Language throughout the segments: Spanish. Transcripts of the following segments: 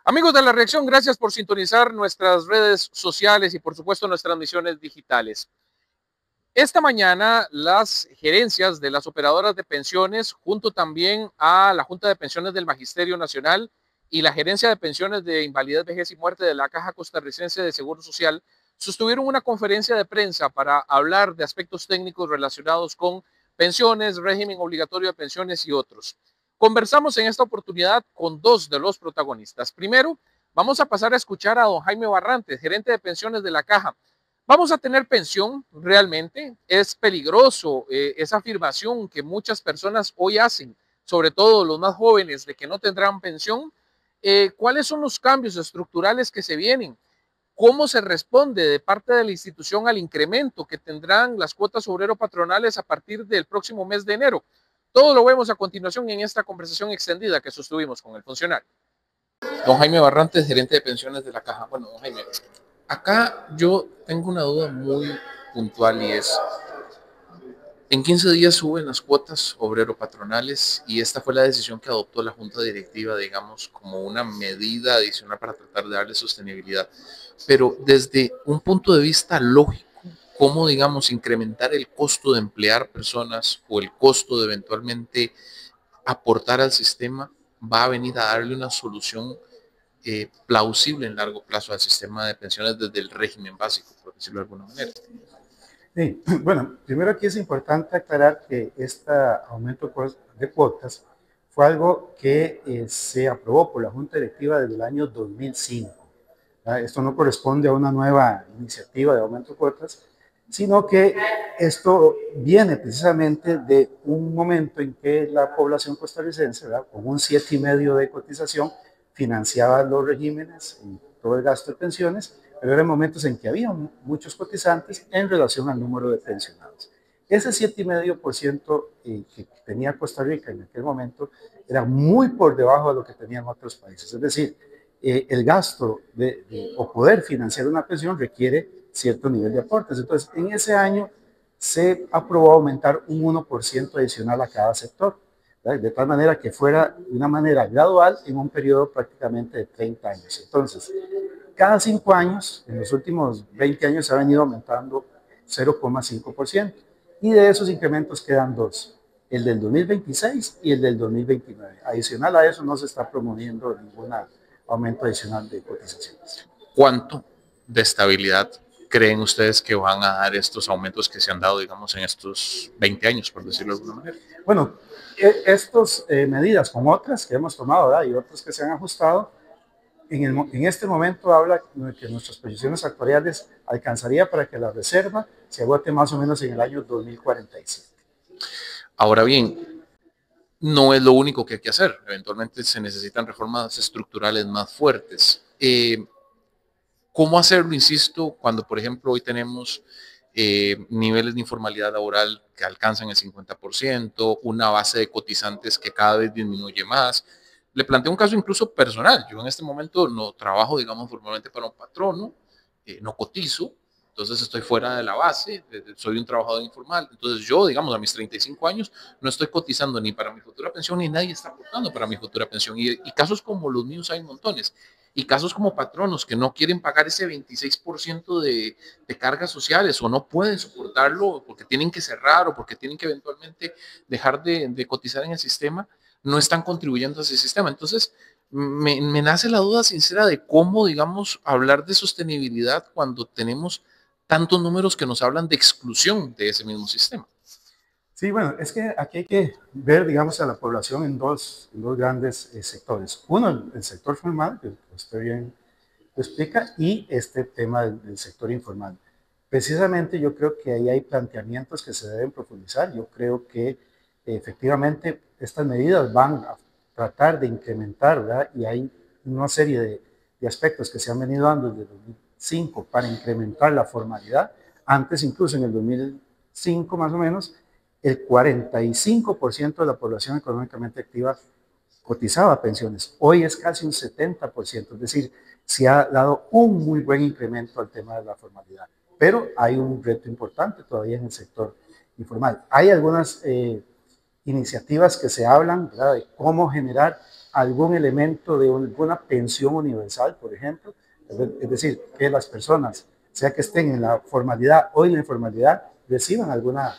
Amigos de La Reacción, gracias por sintonizar nuestras redes sociales y por supuesto nuestras misiones digitales. Esta mañana las gerencias de las operadoras de pensiones, junto también a la Junta de Pensiones del Magisterio Nacional y la Gerencia de Pensiones de Invalidez, Vejez y Muerte de la Caja Costarricense de Seguro Social, sostuvieron una conferencia de prensa para hablar de aspectos técnicos relacionados con pensiones, régimen obligatorio de pensiones y otros. Conversamos en esta oportunidad con dos de los protagonistas. Primero, vamos a pasar a escuchar a don Jaime Barrantes, gerente de pensiones de la Caja. ¿Vamos a tener pensión realmente? Es peligroso esa afirmación que muchas personas hoy hacen, sobre todo los más jóvenes, de que no tendrán pensión. ¿Cuáles son los cambios estructurales que se vienen? ¿Cómo se responde de parte de la institución al incremento que tendrán las cuotas obrero-patronales a partir del próximo mes de enero? Todo lo vemos a continuación en esta conversación extendida que sostuvimos con el funcionario. Don Jaime Barrantes, gerente de pensiones de la Caja. Bueno, don Jaime, acá yo tengo una duda muy puntual y es, en 15 días suben las cuotas obrero-patronales y esta fue la decisión que adoptó la Junta Directiva, digamos, como una medida adicional para tratar de darle sostenibilidad. Pero desde un punto de vista lógico, ¿cómo, digamos, incrementar el costo de emplear personas o el costo de eventualmente aportar al sistema va a venir a darle una solución plausible en largo plazo al sistema de pensiones desde el régimen básico, por decirlo de alguna manera? Sí, bueno, primero aquí es importante aclarar que este aumento de cuotas fue algo que se aprobó por la Junta Directiva desde el año 2005. Esto no corresponde a una nueva iniciativa de aumento de cuotas, sino que esto viene precisamente de un momento en que la población costarricense, ¿verdad?, con un 7,5% de cotización, financiaba los regímenes y todo el gasto de pensiones, pero eran momentos en que había muchos cotizantes en relación al número de pensionados. Ese 7,5% que tenía Costa Rica en aquel momento era muy por debajo de lo que tenían otros países. Es decir, el gasto o poder financiar una pensión requiere cierto nivel de aportes. Entonces, en ese año se aprobó aumentar un 1% adicional a cada sector, ¿verdad?, de tal manera que fuera de una manera gradual en un periodo prácticamente de 30 años. Entonces, cada 5 años, en los últimos 20 años, se ha venido aumentando 0,5%. Y de esos incrementos quedan dos, el del 2026 y el del 2029. Adicional a eso no se está promoviendo ningún aumento adicional de cotizaciones. ¿Cuánto de estabilidad creen ustedes que van a dar estos aumentos que se han dado, digamos, en estos 20 años, por decirlo de alguna manera? Bueno, estas medidas con otras que hemos tomado, ¿verdad?, y otras que se han ajustado, en este momento habla que nuestras proyecciones actuariales alcanzaría para que la reserva se agote más o menos en el año 2047. Ahora bien, no es lo único que hay que hacer. Eventualmente se necesitan reformas estructurales más fuertes. ¿Cómo hacerlo, insisto, cuando, por ejemplo, hoy tenemos niveles de informalidad laboral que alcanzan el 50%, una base de cotizantes que cada vez disminuye más? Le planteo un caso incluso personal. Yo en este momento no trabajo, digamos, formalmente para un patrono, no cotizo, entonces estoy fuera de la base, soy un trabajador informal. Entonces yo, digamos, a mis 35 años no estoy cotizando ni para mi futura pensión, ni nadie está aportando para mi futura pensión. Y casos como los míos hay montones. Y casos como patronos que no quieren pagar ese 26% de cargas sociales o no pueden soportarlo porque tienen que cerrar o porque tienen que eventualmente dejar de cotizar en el sistema, no están contribuyendo a ese sistema. Entonces, me nace la duda sincera de cómo, digamos, hablar de sostenibilidad cuando tenemos tantos números que nos hablan de exclusión de ese mismo sistema. Sí, bueno, es que aquí hay que ver, digamos, a la población en dos grandes sectores. Uno, el sector formal, que usted bien lo explica, y este tema del sector informal. Precisamente yo creo que ahí hay planteamientos que se deben profundizar. Yo creo que efectivamente estas medidas van a tratar de incrementar, ¿verdad?, y hay una serie de aspectos que se han venido dando desde 2005 para incrementar la formalidad. Antes, incluso en el 2005 más o menos, el 45% de la población económicamente activa cotizaba pensiones. Hoy es casi un 70%, es decir, se ha dado un muy buen incremento al tema de la formalidad. Pero hay un reto importante todavía en el sector informal. Hay algunas iniciativas que se hablan, ¿verdad?, de cómo generar algún elemento de alguna pensión universal, por ejemplo, es decir, que las personas, sea que estén en la formalidad o en la informalidad, reciban alguna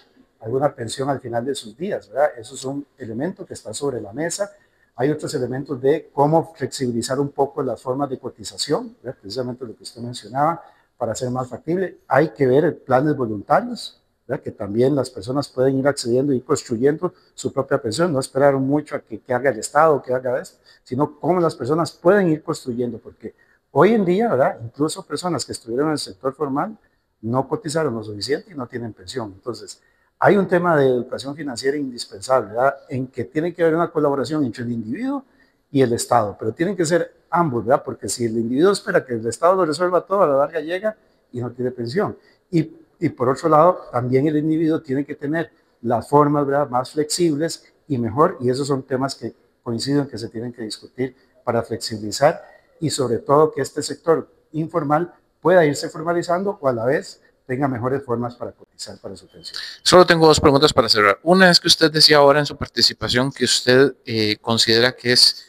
pensión al final de sus días, ¿verdad? Eso es un elemento que está sobre la mesa. Hay otros elementos de cómo flexibilizar un poco las formas de cotización, ¿verdad? Precisamente lo que usted mencionaba, para hacer más factible. Hay que ver planes voluntarios, ¿verdad? Que también las personas pueden ir accediendo y construyendo su propia pensión, no esperar mucho a que haga el Estado, que haga esto, sino cómo las personas pueden ir construyendo, porque hoy en día, ¿verdad? Incluso personas que estuvieron en el sector formal no cotizaron lo suficiente y no tienen pensión. Entonces, hay un tema de educación financiera indispensable, ¿verdad? En que tiene que haber una colaboración entre el individuo y el Estado, pero tienen que ser ambos, ¿verdad? Porque si el individuo espera que el Estado lo resuelva todo, a la larga llega y no tiene pensión. Y por otro lado, también el individuo tiene que tener las formas, ¿verdad?, más flexibles y mejor, y esos son temas que coincido en que se tienen que discutir para flexibilizar y sobre todo que este sector informal pueda irse formalizando o a la vez tenga mejores formas para cotizar para su pensión. Solo tengo dos preguntas para cerrar. Una es que usted decía ahora en su participación que usted considera que es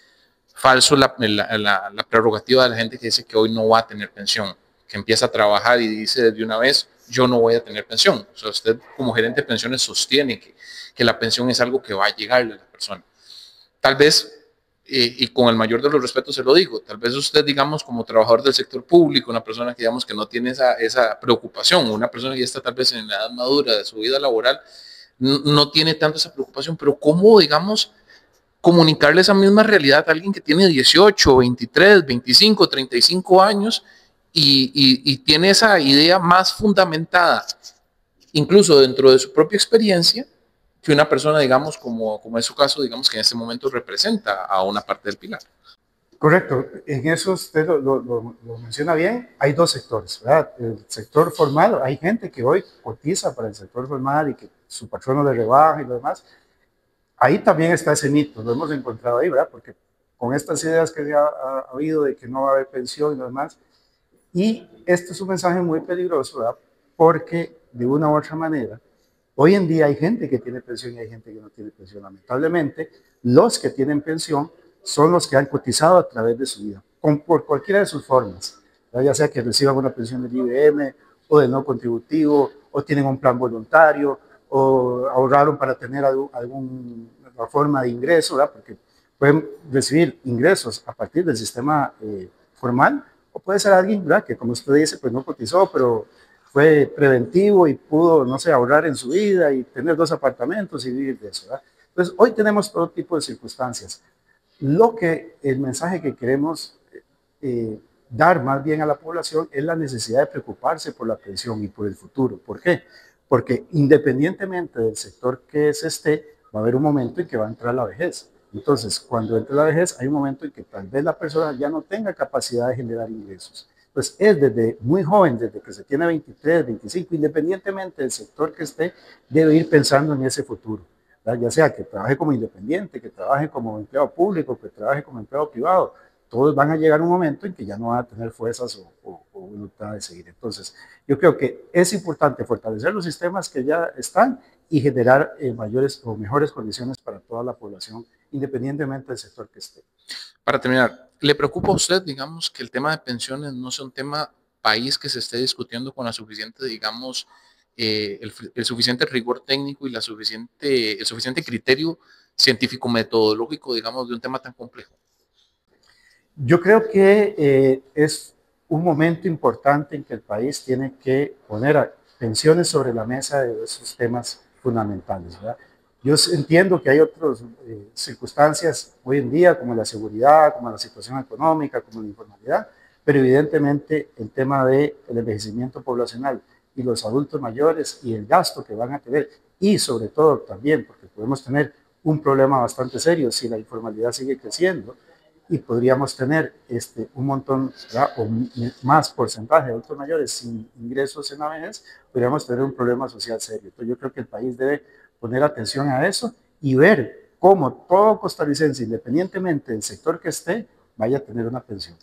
falso la prerrogativa de la gente que dice que hoy no va a tener pensión, que empieza a trabajar y dice desde una vez, yo no voy a tener pensión. O sea, usted como gerente de pensiones sostiene que la pensión es algo que va a llegarle a la persona. Tal vez, y con el mayor de los respetos se lo digo, tal vez usted, digamos, como trabajador del sector público, una persona que, digamos, que no tiene esa preocupación, una persona que ya está tal vez en la edad madura de su vida laboral, no tiene tanto esa preocupación, pero ¿cómo, digamos, comunicarle esa misma realidad a alguien que tiene 18, 23, 25, 35 años y tiene esa idea más fundamentada, incluso dentro de su propia experiencia, que una persona, digamos, como es su caso, digamos, que en este momento representa a una parte del pilar? Correcto, en eso usted lo menciona bien. Hay dos sectores, ¿verdad? El sector formal, hay gente que hoy cotiza para el sector formal y que su patrono le rebaja y lo demás. Ahí también está ese mito, lo hemos encontrado ahí, ¿verdad? Porque con estas ideas que ha habido de que no va a haber pensión y lo demás, y este es un mensaje muy peligroso, ¿verdad? Porque de una u otra manera, hoy en día hay gente que tiene pensión y hay gente que no tiene pensión. Lamentablemente, los que tienen pensión son los que han cotizado a través de su vida, por cualquiera de sus formas, ¿verdad? Ya sea que reciban una pensión del IBM o del no contributivo, o tienen un plan voluntario, o ahorraron para tener alguna forma de ingreso, ¿verdad? Porque pueden recibir ingresos a partir del sistema formal, o puede ser alguien, ¿verdad?, que como usted dice, pues no cotizó, pero fue preventivo y pudo, no sé, ahorrar en su vida y tener 2 apartamentos y vivir de eso, ¿verdad? Entonces, hoy tenemos todo tipo de circunstancias. El mensaje que queremos dar más bien a la población es la necesidad de preocuparse por la pensión y por el futuro. ¿Por qué? Porque independientemente del sector que se esté, va a haber un momento en que va a entrar la vejez. Entonces, cuando entre la vejez, hay un momento en que tal vez la persona ya no tenga capacidad de generar ingresos. Pues es desde muy joven, desde que se tiene 23, 25, independientemente del sector que esté, debe ir pensando en ese futuro, ¿verdad? Ya sea que trabaje como independiente, que trabaje como empleado público, que trabaje como empleado privado, todos van a llegar a un momento en que ya no van a tener fuerzas o voluntad de seguir. Entonces, yo creo que es importante fortalecer los sistemas que ya están y generar mayores o mejores condiciones para toda la población, independientemente del sector que esté. Para terminar, ¿le preocupa a usted, digamos, que el tema de pensiones no sea un tema país que se esté discutiendo con la suficiente, digamos, el suficiente rigor técnico y el suficiente criterio científico metodológico, digamos, de un tema tan complejo? Yo creo que es un momento importante en que el país tiene que poner pensiones sobre la mesa de esos temas fundamentales, ¿verdad? Yo entiendo que hay otras circunstancias hoy en día, como la seguridad, como la situación económica, como la informalidad, pero evidentemente el tema del envejecimiento poblacional y los adultos mayores y el gasto que van a tener, y sobre todo también, porque podemos tener un problema bastante serio si la informalidad sigue creciendo, y podríamos tener un montón, ¿verdad?, o más porcentaje de adultos mayores sin ingresos en la vejez, podríamos tener un problema social serio. Entonces yo creo que el país debe poner atención a eso y ver cómo todo costarricense, independientemente del sector que esté, vaya a tener una pensión.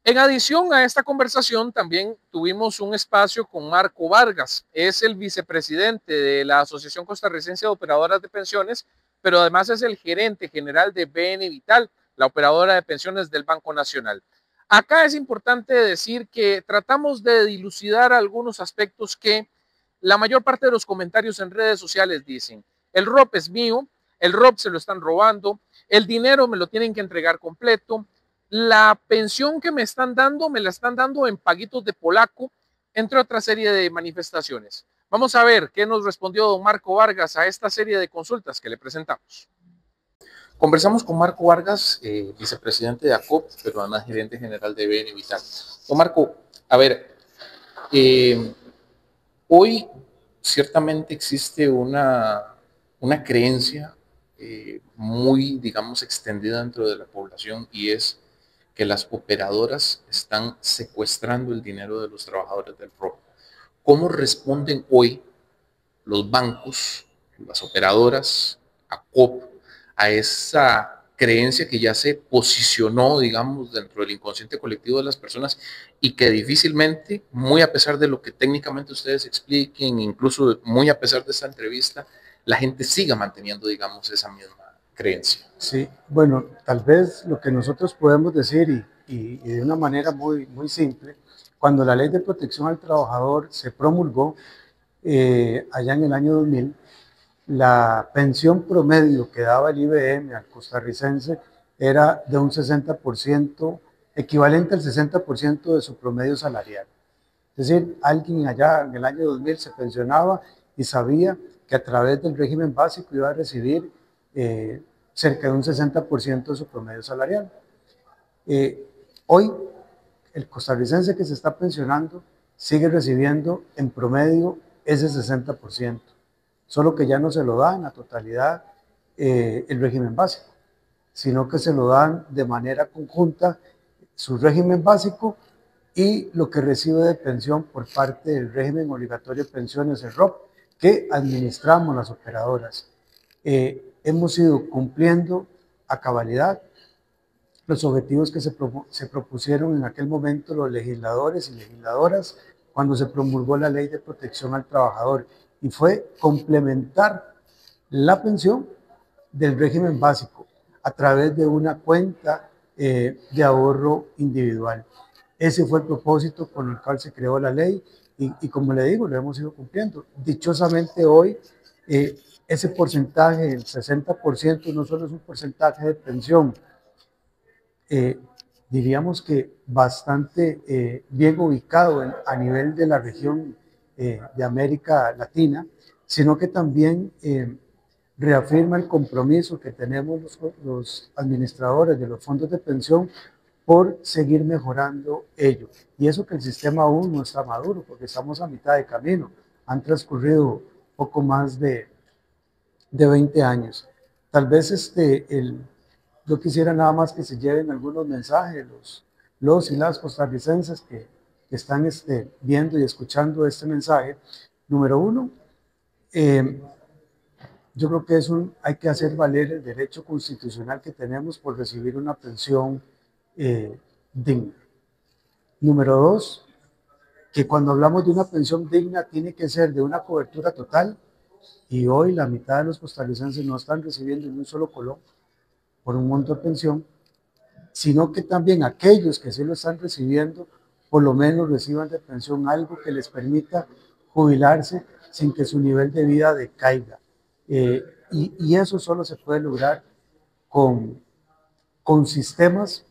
En adición a esta conversación, también tuvimos un espacio con Marco Vargas. Es el vicepresidente de la Asociación Costarricense de Operadoras de Pensiones, pero además es el gerente general de BN Vital, la operadora de pensiones del Banco Nacional. Acá es importante decir que tratamos de dilucidar algunos aspectos que la mayor parte de los comentarios en redes sociales dicen: el ROP es mío, el ROP se lo están robando, el dinero me lo tienen que entregar completo, la pensión que me la están dando en paguitos de polaco, entre otra serie de manifestaciones. Vamos a ver qué nos respondió don Marco Vargas a esta serie de consultas que le presentamos. Conversamos con Marco Vargas, vicepresidente de ACOP, pero además gerente general de BN Vital. Don Marco, a ver, hoy ciertamente existe una creencia muy, digamos, extendida dentro de la población, y es que las operadoras están secuestrando el dinero de los trabajadores del ROP. ¿Cómo responden hoy los bancos, las operadoras, ACOP, a esa creencia que ya se posicionó, digamos, dentro del inconsciente colectivo de las personas, y que difícilmente, muy a pesar de lo que técnicamente ustedes expliquen, incluso muy a pesar de esta entrevista, la gente siga manteniendo, digamos, esa misma creencia? Sí, bueno, tal vez lo que nosotros podemos decir, y de una manera muy simple, cuando la Ley de Protección al Trabajador se promulgó allá en el año 2000, la pensión promedio que daba el IBM al costarricense era de un 60%, equivalente al 60% de su promedio salarial. Es decir, alguien allá en el año 2000 se pensionaba y sabía que a través del régimen básico iba a recibir cerca de un 60% de su promedio salarial. Hoy, el costarricense que se está pensionando sigue recibiendo en promedio ese 60%, solo que ya no se lo da en la totalidad el régimen básico, sino que se lo dan de manera conjunta su régimen básico y lo que recibe de pensión por parte del régimen obligatorio de pensiones, el ROP, que administramos las operadoras. Hemos ido cumpliendo a cabalidad los objetivos que se propusieron en aquel momento los legisladores y legisladoras cuando se promulgó la Ley de Protección al Trabajador, y fue complementar la pensión del régimen básico a través de una cuenta de ahorro individual. Ese fue el propósito con el cual se creó la ley, y como le digo, lo hemos ido cumpliendo. Dichosamente hoy, ese porcentaje, el 60%, no solo es un porcentaje de pensión, diríamos que bastante bien ubicado a nivel de la región de América Latina, sino que también reafirma el compromiso que tenemos los administradores de los fondos de pensión por seguir mejorando ello. Y eso que el sistema aún no está maduro, porque estamos a mitad de camino. Han transcurrido poco más de 20 años. Tal vez yo quisiera nada más que se lleven algunos mensajes los y las costarricenses que están viendo y escuchando este mensaje. Número uno, yo creo que hay que hacer valer el derecho constitucional que tenemos por recibir una pensión digna. Número dos, que cuando hablamos de una pensión digna tiene que ser de una cobertura total, y hoy la mitad de los costarricenses no están recibiendo ni un solo colón por un monto de pensión, sino que también aquellos que sí lo están recibiendo, por lo menos reciban de pensión algo que les permita jubilarse sin que su nivel de vida decaiga. Y eso solo se puede lograr con sistemas,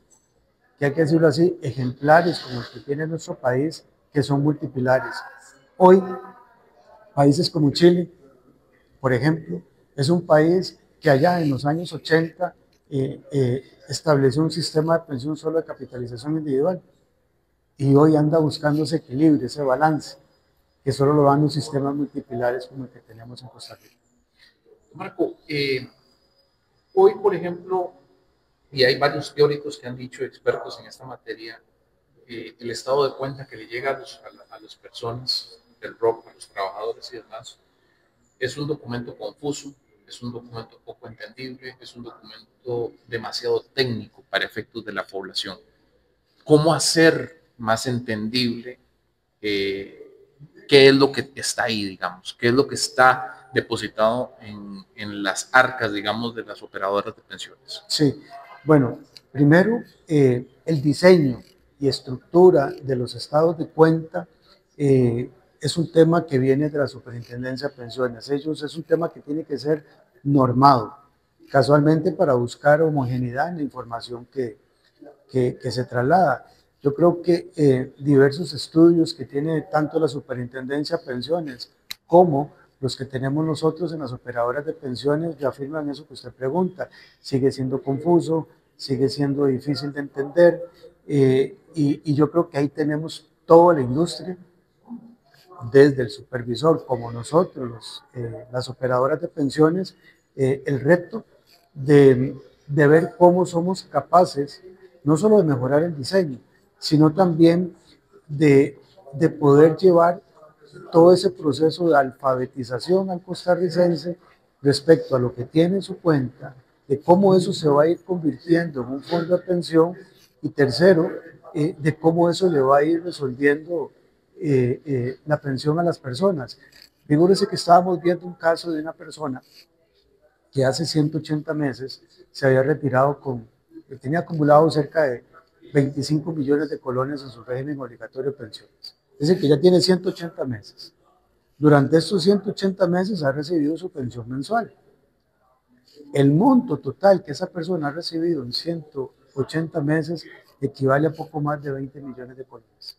que hay que decirlo así, ejemplares como el que tiene nuestro país, que son multipilares. Hoy, países como Chile, por ejemplo, es un país que allá en los años 80 estableció un sistema de pensión solo de capitalización individual, y hoy anda buscando ese equilibrio, ese balance, que solo lo dan los sistemas multipilares como el que tenemos en Costa Rica. Marco, hoy, por ejemplo, y hay varios teóricos que han dicho, expertos en esta materia, el estado de cuenta que le llega a las personas del ROP, a los trabajadores y demás, es un documento confuso, es un documento poco entendible, es un documento demasiado técnico para efectos de la población. ¿Cómo hacer más entendible qué es lo que está ahí, digamos? ¿Qué es lo que está depositado en las arcas, digamos, de las operadoras de pensiones? Sí, bueno, Primero, el diseño y estructura de los estados de cuenta es un tema que viene de la Superintendencia de Pensiones. Es un tema que tiene que ser normado, casualmente para buscar homogeneidad en la información que se traslada. Yo creo que diversos estudios que tiene tanto la Superintendencia de Pensiones como los que tenemos nosotros en las operadoras de pensiones reafirman eso que usted pregunta. Sigue siendo confuso, sigue siendo difícil de entender y yo creo que ahí tenemos toda la industria, desde el supervisor como nosotros, las operadoras de pensiones, el reto de ver cómo somos capaces no solo de mejorar el diseño, sino también de poder llevar todo ese proceso de alfabetización al costarricense respecto a lo que tiene en su cuenta, de cómo eso se va a ir convirtiendo en un fondo de pensión y tercero, de cómo eso le va a ir resolviendo la pensión a las personas. Figúrese que estábamos viendo un caso de una persona que hace 180 meses se había retirado tenía acumulado cerca de 25 millones de colones en su régimen obligatorio de pensiones. Es decir, que ya tiene 180 meses. Durante estos 180 meses ha recibido su pensión mensual. El monto total que esa persona ha recibido en 180 meses equivale a poco más de 20 millones de colones.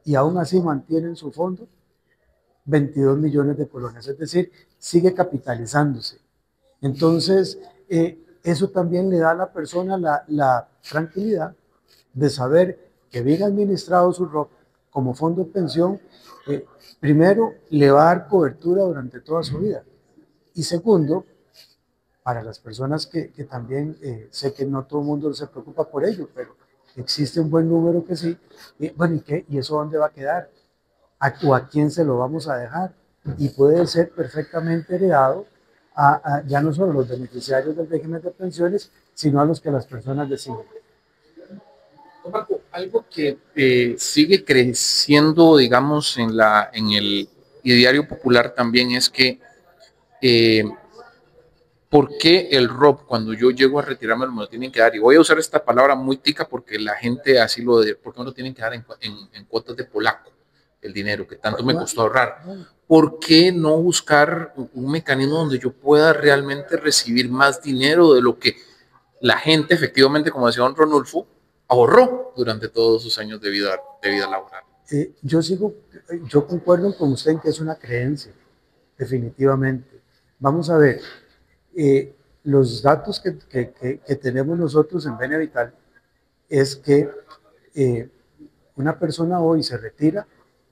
Y aún así mantiene en su fondo 22 millones de colones, es decir, sigue capitalizándose. Entonces, eso también le da a la persona la tranquilidad de saber que bien administrado su ROP como fondo de pensión, primero, le va a dar cobertura durante toda su vida. Y segundo, para las personas que también, sé que no todo el mundo se preocupa por ello, pero existe un buen número que sí, bueno, ¿y eso dónde va a quedar? ¿O a quién se lo vamos a dejar? Y puede ser perfectamente heredado ya no solo los beneficiarios del régimen de pensiones, sino a los que las personas deciden. Marco, algo que sigue creciendo, digamos, en el ideario popular también es que ¿por qué el ROP, cuando yo llego a retirarme, me lo tienen que dar? Y voy a usar esta palabra muy tica porque la gente así lo de, ¿por qué me lo tienen que dar en cuotas de polaco? El dinero que tanto me costó ahorrar. ¿Por qué no buscar un mecanismo donde yo pueda realmente recibir más dinero de lo que la gente, efectivamente, como decía don Ronulfo, ahorró durante todos sus años de vida laboral? Yo concuerdo con usted en que es una creencia, definitivamente. Vamos a ver, los datos que tenemos nosotros en Benevital es que una persona hoy se retira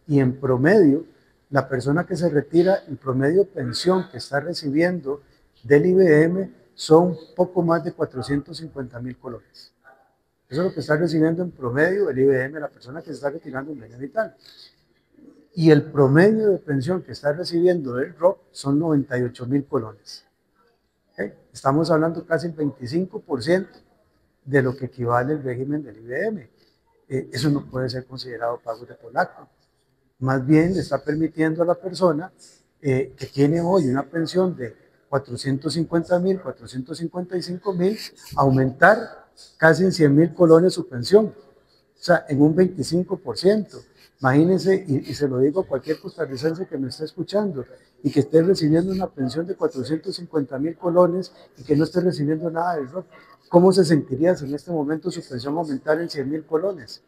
y en promedio, la persona que se retira, en promedio pensión que está recibiendo del IBM son poco más de 450.000 colones. Eso es lo que está recibiendo en promedio el IBM, la persona que se está retirando en Benevital. Y el promedio de pensión que está recibiendo el ROP son 98.000 colones. ¿Okay? Estamos hablando casi el 25% de lo que equivale el régimen del IBM. Eso no puede ser considerado pago de polaco. Más bien le está permitiendo a la persona que tiene hoy una pensión de 450.000, 455.000, aumentar casi en 100.000 colones su pensión. O sea, en un 25%. Imagínense, y se lo digo a cualquier costarricense que me esté escuchando, y que esté recibiendo una pensión de 450.000 colones y que no esté recibiendo nada del ROP. ¿Cómo se sentiría si en este momento su pensión aumentara en 100.000 colones?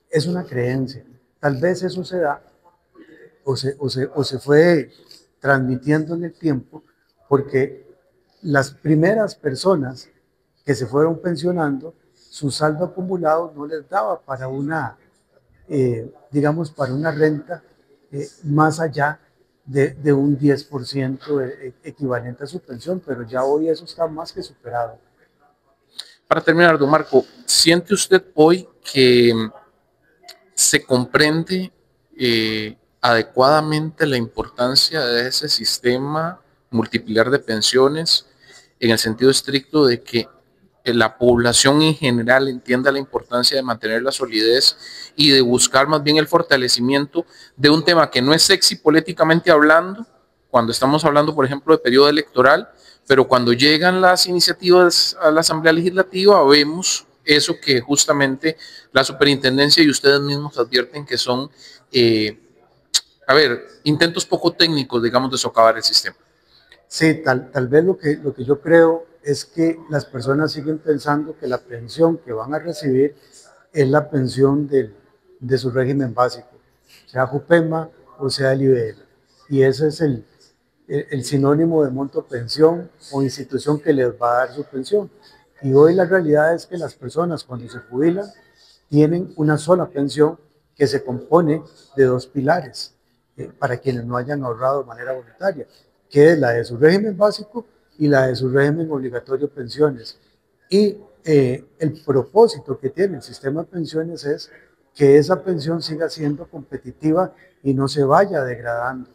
Es una creencia. Tal vez eso se da o se fue transmitiendo en el tiempo porque las primeras personas que se fueron pensionando, su saldo acumulado no les daba para una, digamos, para una renta más allá de un 10% equivalente a su pensión, pero ya hoy eso está más que superado. Para terminar, don Marco, ¿siente usted hoy que se comprende adecuadamente la importancia de ese sistema multipilar de pensiones en el sentido estricto de que la población en general entienda la importancia de mantener la solidez y de buscar más bien el fortalecimiento de un tema que no es sexy políticamente hablando, cuando estamos hablando, por ejemplo, de periodo electoral, pero cuando llegan las iniciativas a la Asamblea Legislativa vemos eso que justamente la superintendencia y ustedes mismos advierten que son, intentos poco técnicos, digamos, de socavar el sistema. Sí, tal vez lo que yo creo es que las personas siguen pensando que la pensión que van a recibir es la pensión de su régimen básico, sea JUPEMA o sea el IBL. Y ese es el sinónimo de monto pensión o institución que les va a dar su pensión. Y hoy la realidad es que las personas cuando se jubilan tienen una sola pensión que se compone de dos pilares, para quienes no hayan ahorrado de manera voluntaria, que es la de su régimen básico y la de su régimen obligatorio de pensiones. Y el propósito que tiene el sistema de pensiones es que esa pensión siga siendo competitiva y no se vaya degradando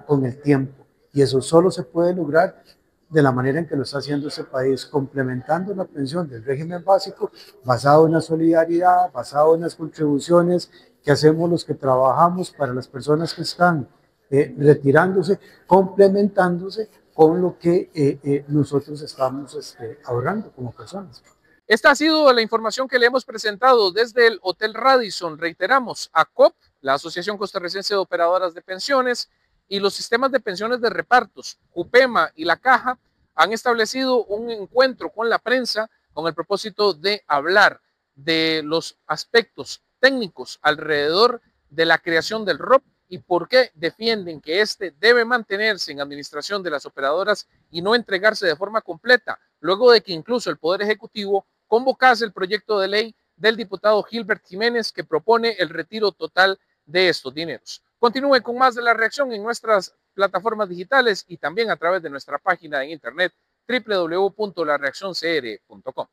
con el tiempo. Y eso solo se puede lograr de la manera en que lo está haciendo este país, complementando la pensión del régimen básico, basado en la solidaridad, basado en las contribuciones que hacemos los que trabajamos para las personas que están retirándose, complementándose con lo que nosotros estamos ahorrando como personas. Esta ha sido la información que le hemos presentado desde el Hotel Radisson. Reiteramos, ACOP, la Asociación Costarricense de Operadoras de Pensiones, y los sistemas de pensiones de repartos, JUPEMA y la Caja, han establecido un encuentro con la prensa con el propósito de hablar de los aspectos técnicos alrededor de la creación del ROP y por qué defienden que este debe mantenerse en administración de las operadoras y no entregarse de forma completa, luego de que incluso el Poder Ejecutivo convocase el proyecto de ley del diputado Gilbert Jiménez que propone el retiro total de estos dineros. Continúe con más de La Reacción en nuestras plataformas digitales y también a través de nuestra página en internet www.lareaccioncr.com.